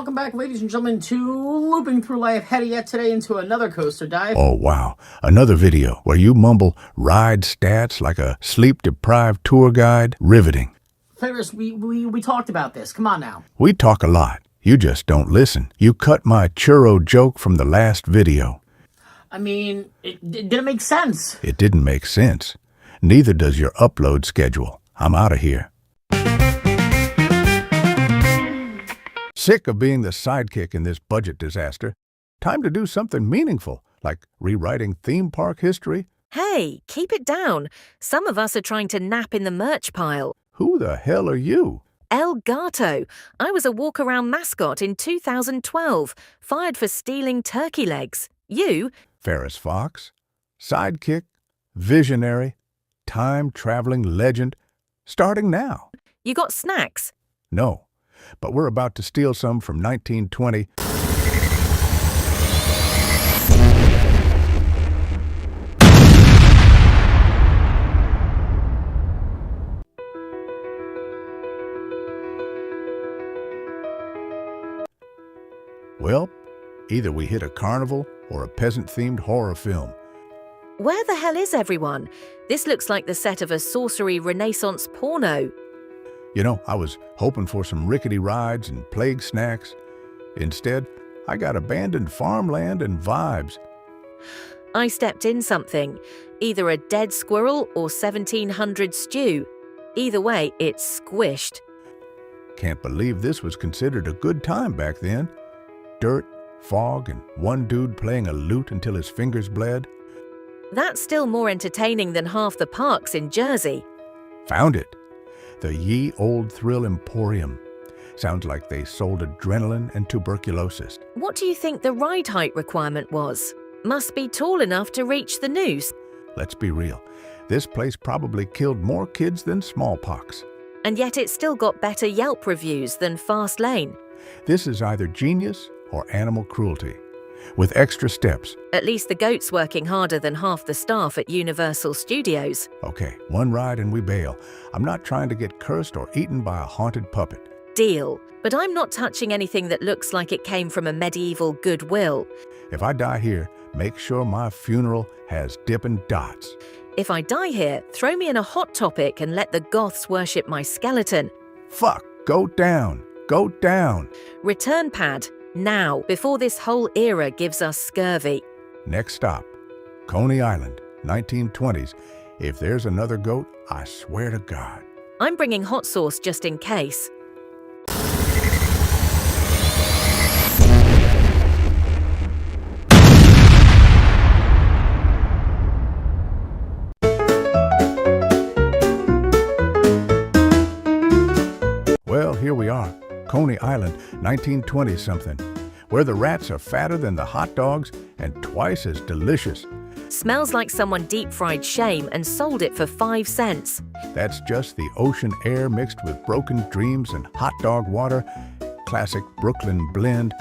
welcome back, ladies and gentlemen, to Looping Through Life, heading yet today into another coaster dive. Oh, wow. Another video where you mumble ride stats like a sleep-deprived tour guide. Riveting. Ferris, we talked about this. Come on now. We talk a lot. You just don't listen. You cut my churro joke from the last video. I mean, it didn't make sense. It didn't make sense. Neither does your upload schedule. I'm out of here. Sick of being the sidekick in this budget disaster. Time to do something meaningful, like rewriting theme park history. Hey, keep it down. Some of us are trying to nap in the merch pile. Who the hell are you? Gato. I was a walk-around mascot in 2012, fired for stealing turkey legs. You? Ferris Fox. Sidekick. Visionary. Time-traveling legend. Starting now. You got snacks? No. But we're about to steal some from 1920. Well, either we hit a carnival or a peasant-themed horror film. Where the hell is everyone? This looks like the set of a sorcery Renaissance porno. You know, I was hoping for some rickety rides and plague snacks. Instead, I got abandoned farmland and vibes. I stepped in something. Either a dead squirrel or 1700 stew. Either way, it's squished. Can't believe this was considered a good time back then. Dirt, fog, and one dude playing a lute until his fingers bled. That's still more entertaining than half the parks in Jersey. Found it. The Ye Old Thrill Emporium. Sounds like they sold adrenaline and tuberculosis. What do you think the ride height requirement was? Must be tall enough to reach the noose. Let's be real. This place probably killed more kids than smallpox. And yet it's still got better Yelp reviews than Fast Lane. This is either genius or animal cruelty, with extra steps. At least the goat's working harder than half the staff at Universal Studios. Okay, one ride and we bail. I'm not trying to get cursed or eaten by a haunted puppet. Deal. But I'm not touching anything that looks like it came from a medieval Goodwill. If I die here, make sure my funeral has Dippin' Dots. If I die here, throw me in a Hot Topic and let the goths worship my skeleton. Fuck, go down, go down. Return pad. Now, before this whole era gives us scurvy. Next stop, Coney Island, 1920s. If there's another goat, I swear to God. I'm bringing hot sauce just in case. Well, here we are. Coney Island, 1920-something, where the rats are fatter than the hot dogs and twice as delicious. Smells like someone deep-fried shame and sold it for 5 cents. That's just the ocean air mixed with broken dreams and hot dog water. Classic Brooklyn blend.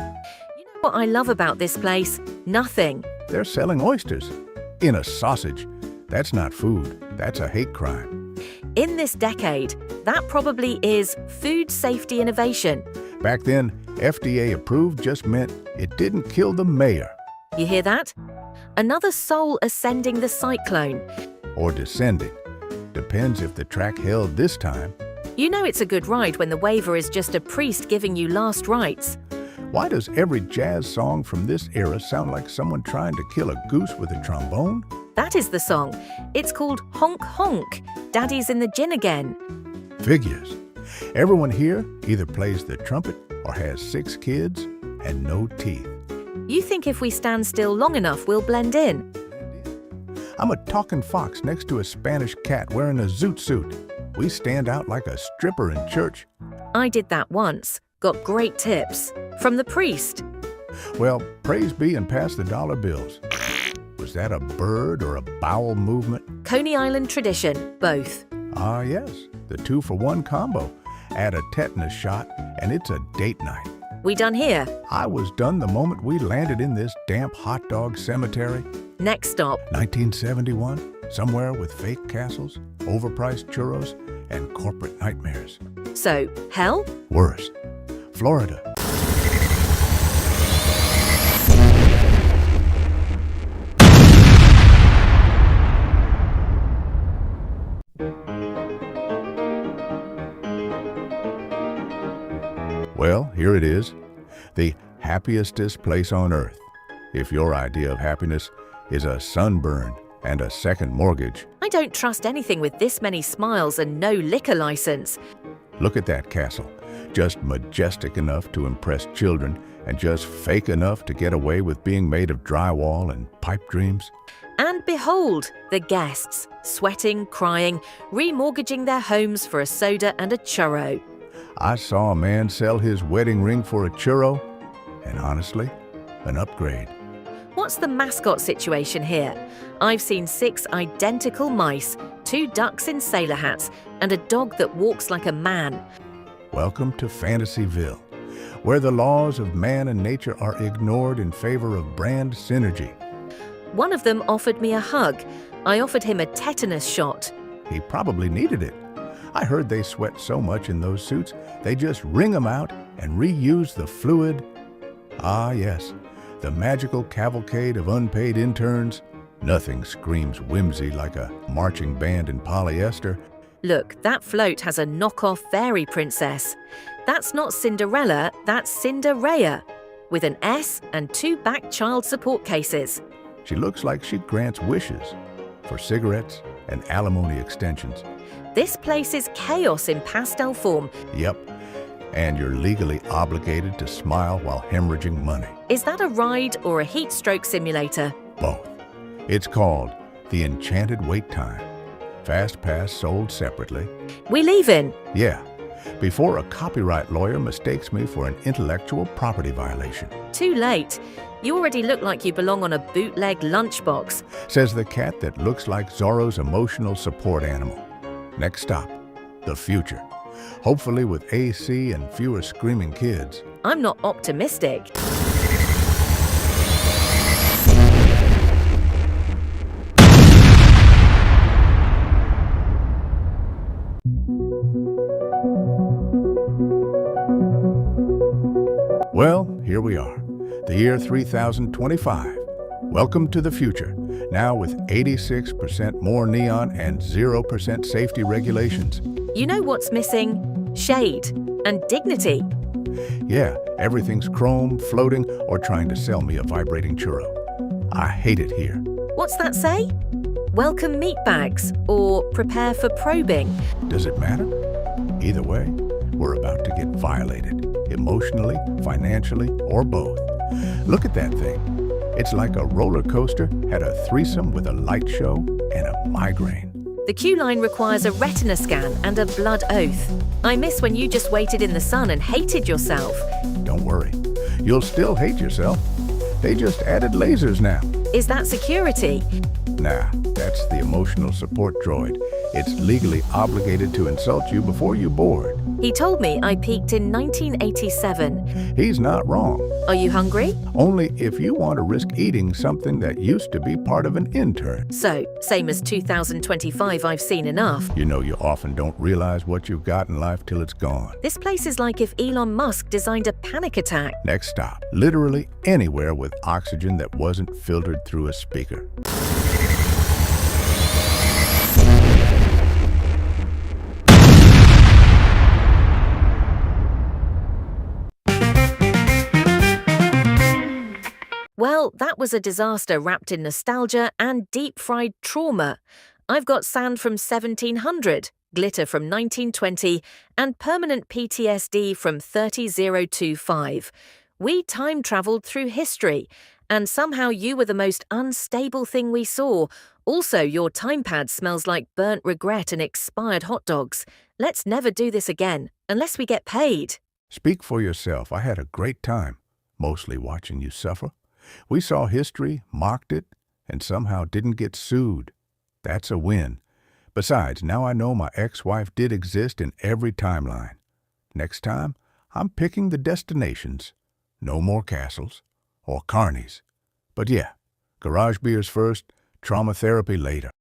You know what I love about this place? Nothing. They're selling oysters in a sausage. That's not food. That's a hate crime. In this decade, that probably is food safety innovation. Back then, FDA approved just meant it didn't kill the mayor. You hear that? Another soul ascending the cyclone. Or descending. Depends if the track held this time. You know it's a good ride when the waiver is just a priest giving you last rites. Why does every jazz song from this era sound like someone trying to kill a goose with a trombone? That is the song. It's called Honk Honk. Daddy's in the gin again. Figures. Everyone here either plays the trumpet or has 6 kids and no teeth. You think if we stand still long enough, we'll blend in? I'm a talking fox next to a Spanish cat wearing a zoot suit. We stand out like a stripper in church. I did that once. Got great tips. From the priest. Well, praise be and pass the dollar bills. Was that a bird or a bowel movement? Coney Island tradition, both. Ah, yes. The 2-for-1 combo. Add a tetanus shot, and it's a date night. We done here? I was done the moment we landed in this damp hot dog cemetery. Next stop. 1971, somewhere with fake castles, overpriced churros, and corporate nightmares. So, hell? Worse. Florida. Well, here it is, the happiestest place on earth. If your idea of happiness is a sunburn and a second mortgage. I don't trust anything with this many smiles and no liquor license. Look at that castle, just majestic enough to impress children and just fake enough to get away with being made of drywall and pipe dreams. And behold, the guests, sweating, crying, remortgaging their homes for a soda and a churro. I saw a man sell his wedding ring for a churro, and honestly, an upgrade. What's the mascot situation here? I've seen 6 identical mice, 2 ducks in sailor hats, and a dog that walks like a man. Welcome to Fantasyville, where the laws of man and nature are ignored in favor of brand synergy. One of them offered me a hug. I offered him a tetanus shot. He probably needed it. I heard they sweat so much in those suits, they just wring them out and reuse the fluid. Ah, yes, the magical cavalcade of unpaid interns. Nothing screams whimsy like a marching band in polyester. Look, that float has a knockoff fairy princess. That's not Cinderella, that's Cinderella, with an S and 2 back child support cases. She looks like she grants wishes for cigarettes and alimony extensions. This place is chaos in pastel form. Yep, and you're legally obligated to smile while hemorrhaging money. Is that a ride or a heat stroke simulator? Both. It's called the Enchanted Wait Time. Fast Pass sold separately. We leaving? Yeah, before a copyright lawyer mistakes me for an intellectual property violation. Too late. You already look like you belong on a bootleg lunchbox. Says the cat that looks like Zorro's emotional support animal. Next stop, the future. Hopefully with AC and fewer screaming kids. I'm not optimistic. Well, here we are, the year 3025. Welcome to the future, now with 86% more neon and 0% safety regulations. You know what's missing? Shade and dignity. Yeah, everything's chrome, floating, or trying to sell me a vibrating churro. I hate it here. What's that say? Welcome meat bags or prepare for probing. Does it matter? Either way, we're about to get violated, emotionally, financially, or both. Look at that thing. It's like a roller coaster had a threesome with a light show and a migraine. The queue line requires a retina scan and a blood oath. I miss when you just waited in the sun and hated yourself. Don't worry, you'll still hate yourself. They just added lasers now. Is that security? Nah, that's the emotional support droid. It's legally obligated to insult you before you board. He told me I peaked in 1987. He's not wrong. Are you hungry? Only if you want to risk eating something that used to be part of an intern. So, same as 2025, I've seen enough. You know you often don't realize what you've got in life till it's gone. This place is like if Elon Musk designed a panic attack. Next stop, literally anywhere with oxygen that wasn't filtered through a speaker. Well, that was a disaster wrapped in nostalgia and deep-fried trauma. I've got sand from 1700, glitter from 1920, and permanent PTSD from 30025. We time-traveled through history, and somehow you were the most unstable thing we saw. Also, your time pad smells like burnt regret and expired hot dogs. Let's never do this again, unless we get paid. Speak for yourself. I had a great time, mostly watching you suffer. We saw history, mocked it, and somehow didn't get sued. That's a win. Besides, now I know my ex-wife did exist in every timeline. Next time, I'm picking the destinations. No more castles or carnies. But yeah, garage beers first, trauma therapy later.